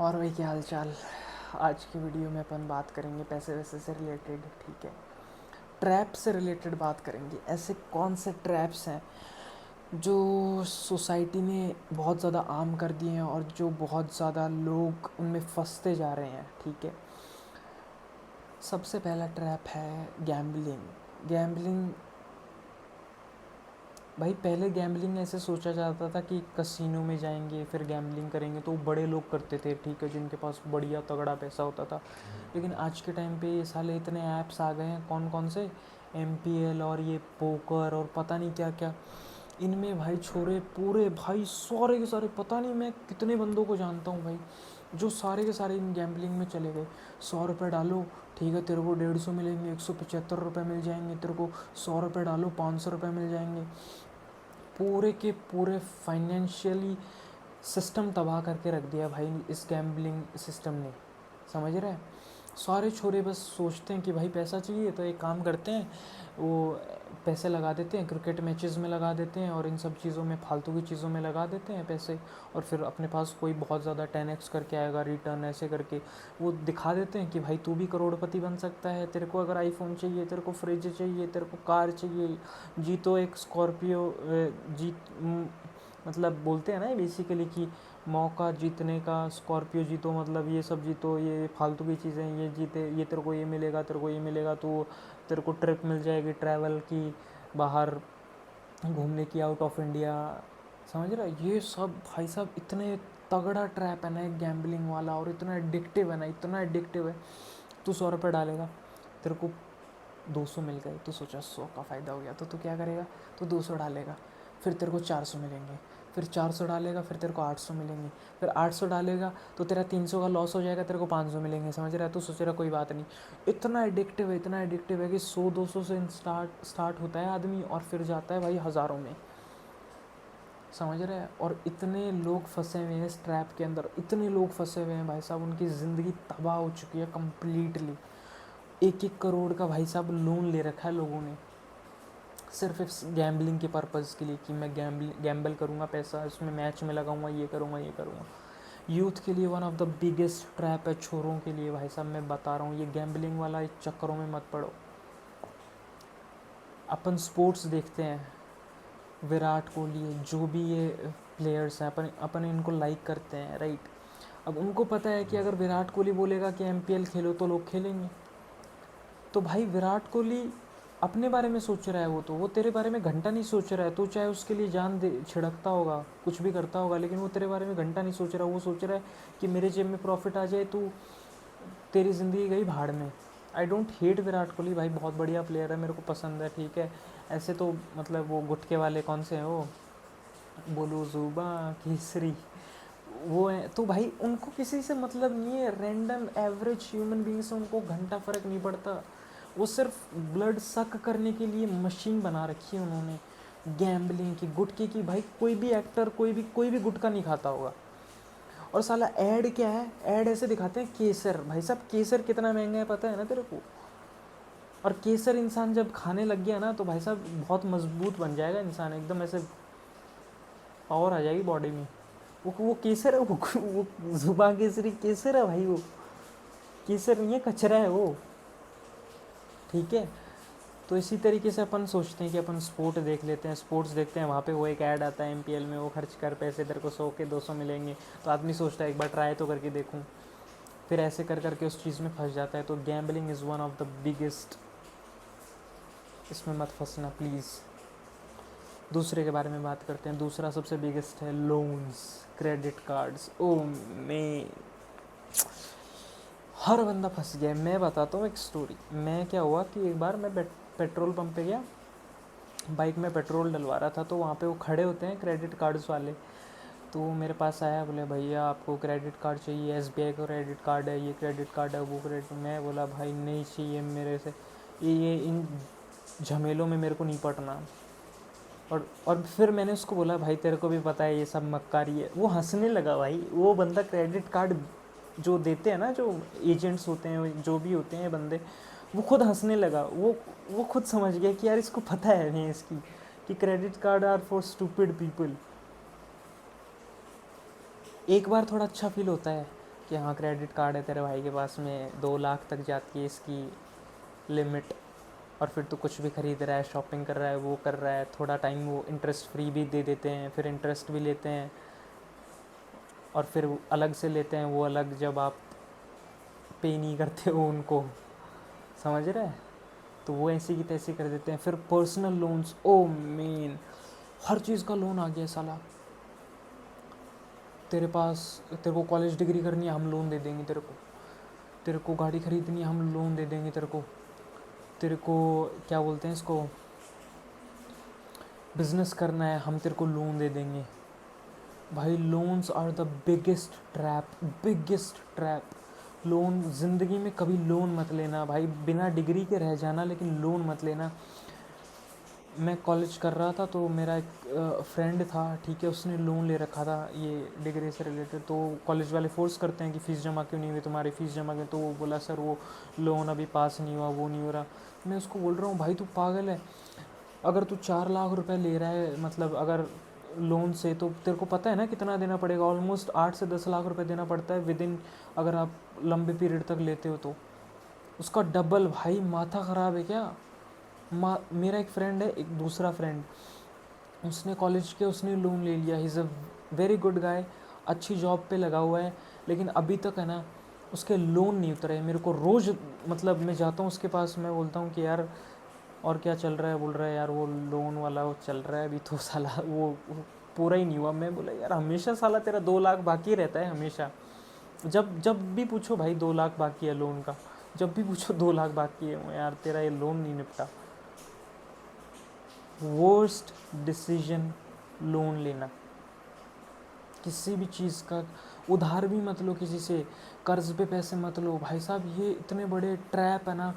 और भाई क्या हाल चाल। आज की वीडियो में अपन बात करेंगे पैसे वैसे से रिलेटेड, ठीक है। ट्रैप से रिलेटेड बात करेंगे। ऐसे कौन से ट्रैप्स हैं जो सोसाइटी ने बहुत ज़्यादा आम कर दिए हैं और जो बहुत ज़्यादा लोग उनमें फंसते जा रहे हैं, ठीक है। सबसे पहला ट्रैप है गैम्बलिंग। गैम्बलिंग भाई, पहले गैम्बलिंग ऐसे सोचा जाता था कि कसिनो में जाएंगे फिर गैम्बलिंग करेंगे, तो बड़े लोग करते थे, ठीक है, जिनके पास बढ़िया तगड़ा पैसा होता था। लेकिन आज के टाइम पे ये साले इतने ऐप्स आ गए हैं, कौन कौन से, MPL और ये पोकर और पता नहीं क्या क्या। इनमें भाई छोरे पूरे भाई सारे के सारे, पता नहीं मैं कितने बंदों को जानता हूँ भाई, जो सारे के सारे इन गैम्बलिंग में चले गए। 100 रुपये डालो, ठीक है, तेरे को 150 मिलेंगे, 175 रुपये मिल जाएंगे तेरे को। 100 रुपये डालो, 500 रुपये मिल जाएंगे। पूरे के पूरे फाइनेंशियली सिस्टम तबाह करके रख दिया भाई इस गैम्बलिंग सिस्टम ने, समझ रहे हैं। सारे छोरे बस सोचते हैं कि भाई पैसा चाहिए तो एक काम करते हैं, वो पैसे लगा देते हैं, क्रिकेट मैचेस में लगा देते हैं और इन सब चीज़ों में, फालतू की चीज़ों में लगा देते हैं पैसे। और फिर अपने पास कोई बहुत ज़्यादा 10x करके आएगा रिटर्न, ऐसे करके वो दिखा देते हैं कि भाई तू भी करोड़पति बन सकता है। तेरे को अगर आईफोन चाहिए, तेरे को फ्रिज चाहिए, तेरे को कार चाहिए, जीतो एक स्कॉर्पियो, मतलब बोलते हैं ना बेसिकली कि मौका जीतने का, स्कॉर्पियो जीतो, मतलब ये सब जीतो, ये फालतू की चीज़ें, ये जीते, ये तेरे को ये मिलेगा, तेरे को ये मिलेगा, तो तेरे को ट्रिप मिल जाएगी ट्रैवल की, बाहर घूमने की, आउट ऑफ इंडिया, समझ रहा है। ये सब भाई साहब इतने तगड़ा ट्रैप है ना एक गैम्बलिंग वाला, और इतना एडिक्टिव है ना, इतना एडिक्टिव है। तू 100 रुपये डालेगा, तेरे को 200 मिल गए, तो सोचा 100 का फ़ायदा हो गया, तो तू क्या करेगा, तो 200 डालेगा, फिर तेरे को 400 मिलेंगे, फिर 400 डालेगा, फिर तेरे को 800 मिलेंगे, फिर 800 डालेगा तो तेरा 300 का लॉस हो जाएगा, तेरे को 500 मिलेंगे, समझ रहा है। तो सोच रहा कोई बात नहीं। इतना एडिक्टिव है, इतना एडिक्टिव है कि 100-200 से स्टार्ट होता है आदमी और फिर जाता है भाई हज़ारों में, समझ रहे हैं। और इतने लोग फंसे हुए हैं इस ट्रैप के अंदर, इतने लोग फंसे हुए हैं भाई साहब, उनकी ज़िंदगी तबाह हो चुकी है कम्प्लीटली। 1-1 करोड़ का भाई साहब लोन ले रखा है लोगों ने, सिर्फ इस गैम्बलिंग के पर्पज़ के लिए कि मैं गैम्बल करूँगा, पैसा इसमें मैच में लगाऊंगा, ये करूँगा, ये करूँगा। यूथ के लिए one of the biggest trap है, छोरों के लिए भाई साहब, मैं बता रहा हूँ, ये गैम्बलिंग वाला इस चक्करों में मत पड़ो। अपन स्पोर्ट्स देखते हैं, विराट कोहली, जो भी ये प्लेयर्स हैं, अपन अपन इनको लाइक करते हैं, राइट। अब उनको पता है कि अगर विराट कोहली बोलेगा कि MPL खेलो तो लोग खेलेंगे। तो भाई विराट कोहली अपने बारे में सोच रहा है, वो तेरे बारे में घंटा नहीं सोच रहा है। तो चाहे उसके लिए जान दे छिड़कता होगा, कुछ भी करता होगा, लेकिन वो तेरे बारे में घंटा नहीं सोच रहा। वो सोच रहा है कि मेरे जेब में प्रॉफिट आ जाए, तो तेरी ज़िंदगी गई भाड़ में। I don't hate Virat Kohli भाई, बहुत बढ़िया प्लेयर है, मेरे को पसंद है, ठीक है। ऐसे तो मतलब वो गुटके वाले कौन से हैं, वो बोलो जुबा केसरी, वो है, तो भाई उनको किसी से मतलब नहीं है। रैंडम एवरेज ह्यूमन बीइंग से उनको घंटा फ़र्क नहीं पड़ता। वो सिर्फ ब्लड सक करने के लिए मशीन बना रखी है उन्होंने, गैम्बलिंग की, गुटके की। भाई कोई भी एक्टर, कोई भी गुटखा नहीं खाता होगा। और साला ऐड क्या है, ऐड ऐसे दिखाते हैं केसर, भाई साहब केसर कितना महंगा है पता है ना तेरे को। और केसर इंसान जब खाने लग गया ना, तो भाई साहब बहुत मजबूत बन जाएगा इंसान, एकदम ऐसे पावर आ जाएगी बॉडी में। वो केसर है, वो जुबा केसरी केसर है भाई, वो केसर नहीं है, कचरा है वो, ठीक है। तो इसी तरीके से अपन सोचते हैं कि अपन स्पोर्ट देख लेते हैं, स्पोर्ट्स देखते हैं, वहाँ पे वो एक ऐड आता है MPL में, वो खर्च कर पैसे, तेरे को 100 के 200 मिलेंगे, तो आदमी सोचता है एक बार ट्राई तो करके देखूँ, फिर ऐसे कर करके उस चीज़ में फंस जाता है। तो gambling is one of the biggest, इसमें मत फंसना प्लीज़। दूसरे के बारे में बात करते हैं। दूसरा सबसे बिगेस्ट है लोन्स, क्रेडिट कार्ड्स। ओ मैं, हर बंदा फंस गया है। मैं बताता हूँ एक स्टोरी। मैं क्या हुआ कि एक बार मैं पेट्रोल पंप पे गया, बाइक में पेट्रोल डलवा रहा था, तो वहाँ पे वो खड़े होते हैं क्रेडिट कार्ड्स वाले। तो वो मेरे पास आया, बोले भैया आपको क्रेडिट कार्ड चाहिए, SBI का क्रेडिट कार्ड है, ये क्रेडिट कार्ड है, वो क्रेडिट। मैं बोला भाई नहीं चाहिए मेरे से, ये इन झमेलों में मेरे को नहीं पड़ना। और फिर मैंने उसको बोला भाई तेरे को भी पता है ये सब मक्कारी है। वो हंसने लगा भाई, वो बंदा क्रेडिट कार्ड जो देते हैं ना, जो एजेंट्स होते हैं, जो भी होते हैं बंदे, वो खुद हंसने लगा। वो खुद समझ गया कि यार इसको पता है नहीं इसकी, कि credit card are for stupid people. एक बार थोड़ा अच्छा फील होता है, कि हाँ क्रेडिट कार्ड है तेरे भाई के पास में, 2 लाख तक जाती है इसकी लिमिट, और फिर तू कुछ भी खरीद रहा है, शॉपिंग कर रहा है, वो कर रहा है, थोड़ा टाइम वो इंटरेस्ट फ्री भी दे देते हैं, फिर इंटरेस्ट भी लेते हैं, और फिर वो अलग से लेते हैं, वो अलग जब आप पे नहीं करते हो उनको, समझ रहे हैं? तो वो ऐसी की तैसी कर देते हैं। फिर पर्सनल लोन्स, ओ मेन, हर चीज़ का लोन आ गया साला। तेरे को कॉलेज डिग्री करनी है, हम लोन दे देंगे तेरे को गाड़ी खरीदनी है, हम लोन दे देंगे तेरे को क्या बोलते हैं इसको, बिजनेस करना है, हम तेरे को लोन दे देंगे। भाई loans are the biggest trap. Loan, ज़िंदगी में कभी लोन मत लेना भाई, बिना डिग्री के रह जाना लेकिन लोन मत लेना। मैं कॉलेज कर रहा था तो मेरा एक फ्रेंड था, ठीक है, उसने लोन ले रखा था ये डिग्री से रिलेटेड। तो कॉलेज वाले फोर्स करते हैं कि फ़ीस जमा क्यों नहीं हुई तुम्हारी, फ़ीस जमा क्यों, तो वो बोला सर वो लोन अभी पास नहीं हुआ, वो नहीं हो रहा। मैं उसको बोल रहा हूँ भाई तू पागल है, अगर तू 4 लाख रुपए ले रहा है, मतलब अगर लोन से, तो तेरे को पता है ना कितना देना पड़ेगा, ऑलमोस्ट 8 से 10 लाख रुपए देना पड़ता है विद इन, अगर आप लंबे पीरियड तक लेते हो तो उसका डबल। भाई माथा ख़राब है क्या? मेरा एक फ्रेंड है, एक दूसरा फ्रेंड, उसने कॉलेज के, उसने लोन ले लिया, he is a very good guy, अच्छी जॉब पे लगा हुआ है, लेकिन अभी तक है ना उसके लोन नहीं उतरे। मेरे को रोज़, मतलब मैं जाता हूँ उसके पास, मैं बोलता हूँ कि यार और क्या चल रहा है, बोल रहा है यार वो लोन वाला वो चल रहा है अभी तो साला वो पूरा ही नहीं हुआ। मैं बोला यार हमेशा साला तेरा 2 लाख बाकी रहता है हमेशा, जब जब भी पूछो भाई 2 लाख बाकी है लोन का, जब भी पूछो 2 लाख बाकी है, यार तेरा ये लोन नहीं निपटा। वर्स्ट डिसीजन लोन लेना, किसी भी चीज़ का। उधार भी मत लो किसी से, कर्ज पे पैसे मत लो भाई साहब, ये इतने बड़े ट्रैप है ना।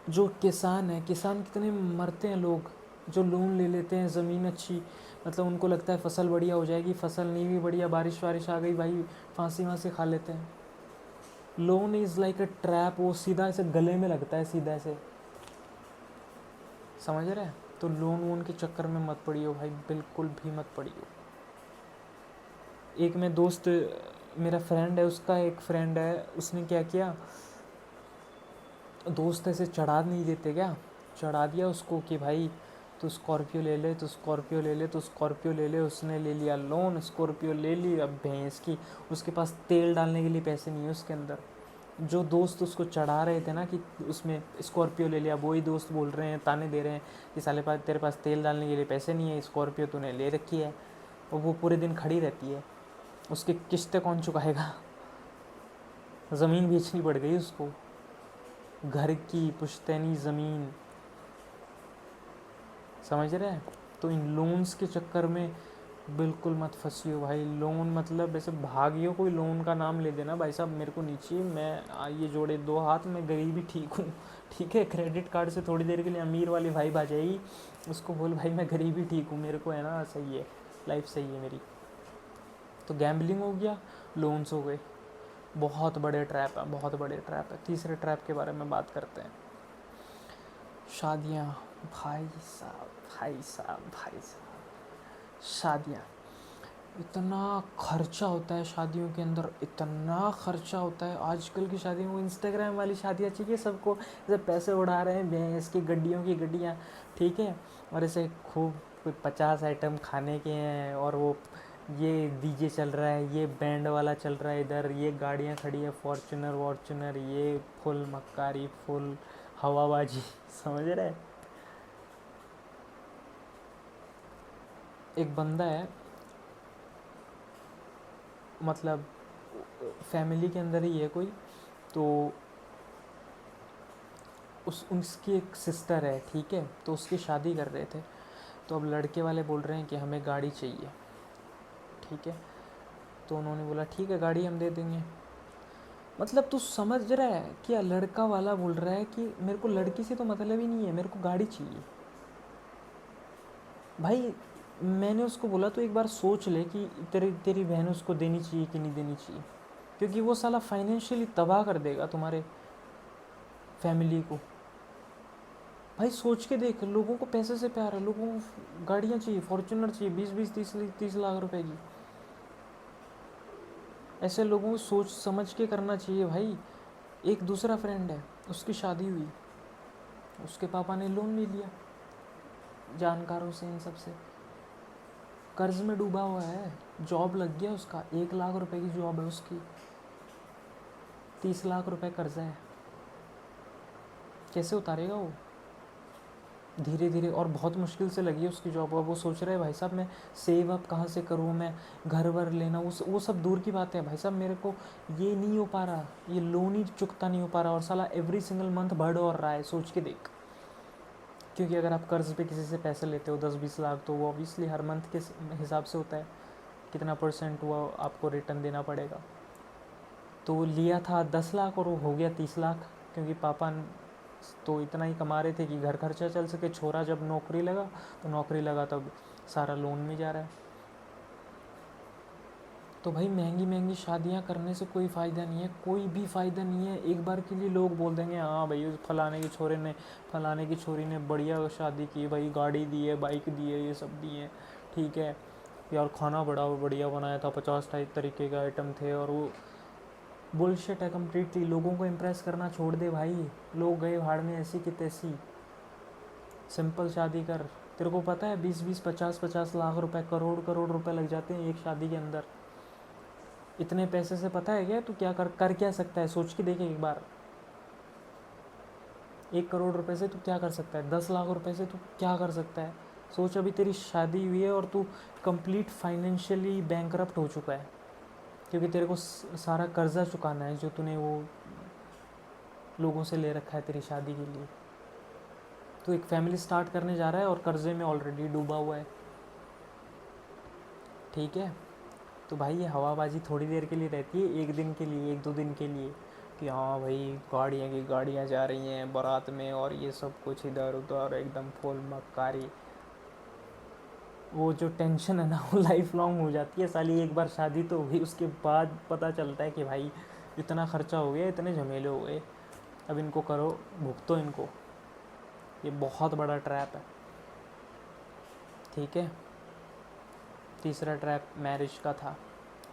जो किसान है, किसान कितने मरते हैं लोग जो लोन ले लेते हैं, ज़मीन अच्छी, मतलब उनको लगता है फसल बढ़िया हो जाएगी, फसल नहीं भी बढ़िया, बारिश वारिश आ गई भाई, फांसी वांसी खा लेते हैं। Loan is like a trap, वो सीधा ऐसे गले में लगता है, सीधा ऐसे, समझ रहे हैं? तो लोन वोन के चक्कर में मत पड़ियो भाई, बिल्कुल भी मत पड़ियो। एक मैं दोस्त, मेरा फ्रेंड है, उसका एक फ्रेंड है, उसने क्या किया, दोस्त ऐसे चढ़ा नहीं देते क्या, चढ़ा दिया उसको कि भाई तू स्कॉर्पियो ले ले, तू स्कॉर्पियो ले ले, तू स्कॉर्पियो ले ले। उसने ले लिया लोन, स्कॉर्पियो ले ली, अब भैंस की, उसके पास तेल डालने के लिए पैसे नहीं है उसके अंदर। जो दोस्त उसको चढ़ा रहे थे ना कि उसमें स्कॉर्पियो ले लिया, वही दोस्त बोल रहे हैं, ताने दे रहे हैं कि साले पास तेरे पास तेल डालने के लिए पैसे नहीं है, स्कॉर्पियो तूने ले रखी है और वो पूरे दिन खड़ी रहती है, उसकी किस्तें कौन चुकाएगा? ज़मीन बेचनी पड़ गई उसको, घर की पुश्तैनी ज़मीन, समझ रहे हैं? तो इन लोन्स के चक्कर में बिल्कुल मत फंसियो भाई। लोन मतलब ऐसे भागियो, कोई लोन का नाम ले देना भाई साहब मेरे को नीचे, मैं ये जोड़े 2 हाथ, मैं गरीबी ठीक हूँ, ठीक है? क्रेडिट कार्ड से थोड़ी देर के लिए अमीर वाली वाइब आ जाएगी, उसको बोल भाई मैं गरीबी ठीक हूँ, मेरे को है ना सही है, लाइफ सही है मेरी। तो गैम्बलिंग हो गया, लोन्स हो गए, बहुत बड़े ट्रैप है, बहुत बड़े ट्रैप है। तीसरे ट्रैप के बारे में बात करते हैं, शादियाँ। भाई साहब भाई साहब भाई साहब, शादियाँ, इतना खर्चा होता है शादियों के अंदर, इतना खर्चा होता है आजकल की शादियों में। इंस्टाग्राम वाली शादियाँ चाहिए सबको, जैसे पैसे उड़ा रहे हैं भैंस की गड्डियों की गड्डियाँ, ठीक है, और ऐसे खूब 50 आइटम खाने के हैं, और वो ये डीजे चल रहा है, ये बैंड वाला चल रहा है इधर, ये गाड़ियाँ खड़ी है फॉर्चुनर वॉर्चुनर, ये फुल मक्कारी, फुल हवाबाजी समझ रहे हैं? एक बंदा है, मतलब फैमिली के अंदर ही है कोई, तो उसकी एक सिस्टर है, ठीक है, तो उसकी शादी कर रहे थे, तो अब लड़के वाले बोल रहे हैं कि हमें गाड़ी चाहिए, ठीक है, तो उन्होंने बोला ठीक है गाड़ी हम दे देंगे। मतलब तू समझ रहा है क्या, लड़का वाला बोल रहा है कि मेरे को लड़की से तो मतलब ही नहीं है, मेरे को गाड़ी चाहिए। भाई मैंने उसको बोला तो एक बार सोच ले कि तेरी बहन उसको देनी चाहिए कि नहीं देनी चाहिए, क्योंकि वो साला फाइनेंशियली तबाह कर देगा तुम्हारे फैमिली को। भाई सोच के देख, लोगों को पैसे से प्यार है, लोगों को गाड़ियाँ चाहिए, फॉर्च्यूनर चाहिए 20-20 30-30 लाख रुपए की। ऐसे लोगों को सोच समझ के करना चाहिए भाई। एक दूसरा फ्रेंड है, उसकी शादी हुई, उसके पापा ने लोन ले लिया जानकारों से, इन सब से, कर्ज में डूबा हुआ है। जॉब लग गया उसका, 1 लाख रुपए की जॉब है उसकी, 30 लाख रुपए कर्जा है। कैसे उतारेगा वो? धीरे धीरे, और बहुत मुश्किल से लगी है उसकी जॉब। और वो सोच रहे हैं भाई साहब मैं सेव अप कहाँ से करूँ, मैं घर वर लेना, वो सब दूर की बात है भाई साहब। मेरे को ये नहीं हो पा रहा, ये लोन ही चुकता नहीं हो पा रहा, और साला एवरी सिंगल मंथ बढ़ और रहा है। सोच के देख, क्योंकि अगर आप कर्ज पे किसी से पैसे लेते हो 10-20 लाख, तो वो ऑब्वियसली हर मंथ के हिसाब से होता है कितना % वो आपको रिटर्न देना पड़ेगा। तो लिया था 10 लाख और वो हो गया 30 लाख, क्योंकि पापा तो इतना ही कमा रहे थे कि घर खर्चा चल सके। छोरा जब नौकरी लगा, तो नौकरी लगा तब सारा लोन में जा रहा है। तो भाई महंगी महंगी शादियाँ करने से कोई फ़ायदा नहीं है, कोई भी फ़ायदा नहीं है। एक बार के लिए लोग बोल देंगे हाँ भाई फलाने की छोरी ने बढ़िया शादी की भाई, गाड़ी दी है, बाइक दी है, ये सब दी है, ठीक है यार, खाना बड़ा बढ़िया बनाया था, 50 टाइप तरीके के आइटम थे। और वो बुलशिट है कम्प्लीटली। लोगों को इम्प्रेस करना छोड़ दे भाई, लोग गए भाड़ में ऐसी की तैसी। सिंपल शादी कर। तेरे को पता है 20-20, 50-50 लाख रुपए, करोड़ करोड़ रुपए लग जाते हैं एक शादी के अंदर। इतने पैसे से पता है क्या तू क्या कर क्या सकता है? सोच के देख एक बार। 1 करोड़ रुपए से तू क्या कर सकता है? 10 लाख रुपए से तू क्या कर सकता है? सोच, अभी तेरी शादी हुई है और तू कंप्लीट फाइनेंशियली बैंकरप्ट हो चुका है, क्योंकि तेरे को सारा कर्जा चुकाना है जो तूने वो लोगों से ले रखा है तेरी शादी के लिए। तो एक फैमिली स्टार्ट करने जा रहा है और कर्जे में ऑलरेडी डूबा हुआ है, ठीक है। तो भाई ये हवाबाजी थोड़ी देर के लिए रहती है, एक दिन के लिए, 1-2 दिन के लिए, कि हाँ भाई गाड़ियाँ की गाड़ियाँ जा रही हैं बारात में, और ये सब कुछ इधर उधर एकदम फुल मक्कारी। वो जो टेंशन है ना वो लाइफ लॉन्ग हो जाती है साली। एक बार शादी तो हुई, उसके बाद पता चलता है कि भाई इतना खर्चा हो गया, इतने झमेले हो गए, अब इनको करो, भुगतो इनको। ये बहुत बड़ा ट्रैप है, ठीक है। तीसरा ट्रैप मैरिज का था।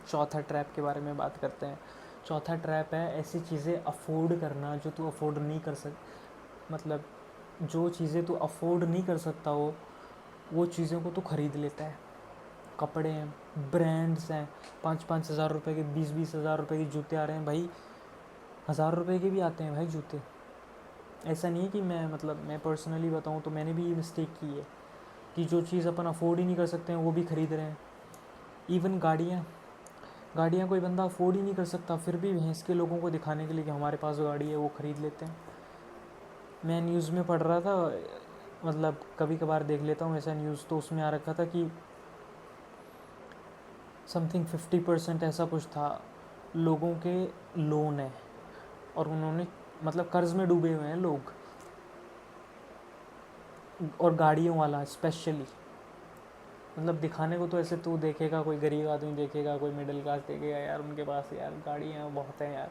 चौथा ट्रैप के बारे में बात करते हैं। चौथा ट्रैप है ऐसी चीज़ें अफोर्ड करना जो तू अफोर्ड नहीं कर मतलब जो चीज़ें तू अफोर्ड नहीं कर सकता हो, वो चीज़ों को तू ख़रीद लेता है। कपड़े हैं, ब्रांड्स हैं, 5-5 हज़ार रुपये के, 20-20 हज़ार रुपये के जूते आ रहे हैं भाई, 1000 रुपये के भी आते हैं भाई जूते। ऐसा नहीं है कि मैं पर्सनली बताऊँ तो मैंने भी ये मिस्टेक की है कि जो चीज़ अपन अफोर्ड ही नहीं कर सकते हैं वो भी ख़रीद रहे हैं। इवन गाड़ियाँ कोई बंदा अफोर्ड ही नहीं कर सकता, फिर भी भैंस के लोगों को दिखाने के लिए कि हमारे पास गाड़ी है, वो ख़रीद लेते हैं। मैं न्यूज़ में पढ़ रहा था, कभी कभार देख लेता हूँ ऐसा न्यूज़, तो उसमें आ रखा था कि समथिंग 50% ऐसा कुछ था लोगों के लोन है, और उन्होंने कर्ज़ में डूबे हुए हैं लोग, और गाड़ियों वाला स्पेशली। दिखाने को तो ऐसे तू देखेगा, कोई गरीब आदमी देखेगा, कोई मिडिल क्लास देखेगा, यार उनके पास यार गाड़ियाँ बहुत हैं यार,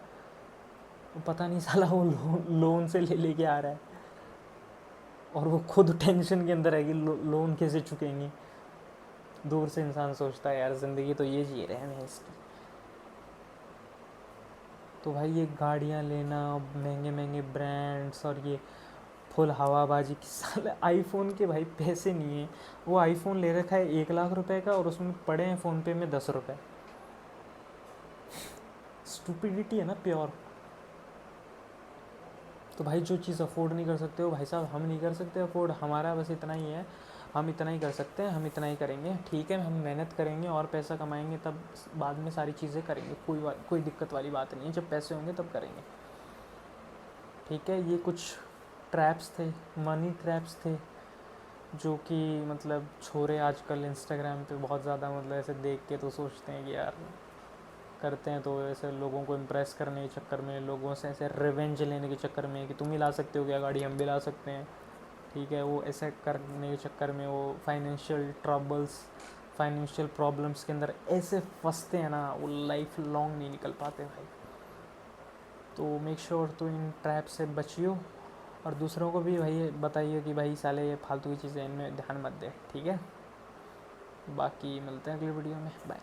पता नहीं साला वो लोन से लेके आ रहा है, और वो खुद टेंशन के अंदर है कि लोन कैसे चुकेंगे। दूर से इंसान सोचता है यार ज़िंदगी तो ये जी रहे हैं इसकी। तो भाई ये गाड़ियाँ लेना, महंगे महंगे ब्रांड्स, और ये फुल हवाबाजी की साले आईफोन के भाई पैसे नहीं है। वो आईफोन ले रखा है 1 लाख रुपए का, और उसमें पड़े हैं फ़ोनपे में 10 रुपये। स्टूपिडिटी है ना प्योर। तो भाई जो चीज़ अफोर्ड नहीं कर सकते हो भाई साहब, हम नहीं कर सकते अफोर्ड, हमारा बस इतना ही है, हम इतना ही कर सकते हैं, हम इतना ही करेंगे, ठीक है। हम मेहनत करेंगे और पैसा कमाएंगे, तब बाद में सारी चीज़ें करेंगे, कोई दिक्कत वाली बात नहीं है, जब पैसे होंगे तब करेंगे, ठीक है। ये कुछ ट्रैप्स थे, मनी ट्रैप्स थे, जो कि छोरे आजकल इंस्टाग्राम पे बहुत ज़्यादा ऐसे देख के तो सोचते हैं कि यार करते हैं, तो ऐसे लोगों को इम्प्रेस करने के चक्कर में, लोगों से ऐसे रिवेंज लेने के चक्कर में कि तुम ही ला सकते हो क्या गाड़ी, हम भी ला सकते हैं, ठीक है। वो ऐसे करने के चक्कर में वो फाइनेंशियल प्रॉब्लम्स के अंदर ऐसे फंसते हैं ना, वो लाइफ लॉन्ग नहीं निकल पाते भाई। तो मेक श्योर तो इन ट्रैप से बचियो, और दूसरों को भी भाई बताइए कि भाई साले ये फालतू की चीज़ें इनमें ध्यान मत दे, ठीक है। बाकी मिलते हैं अगली वीडियो में, बाय।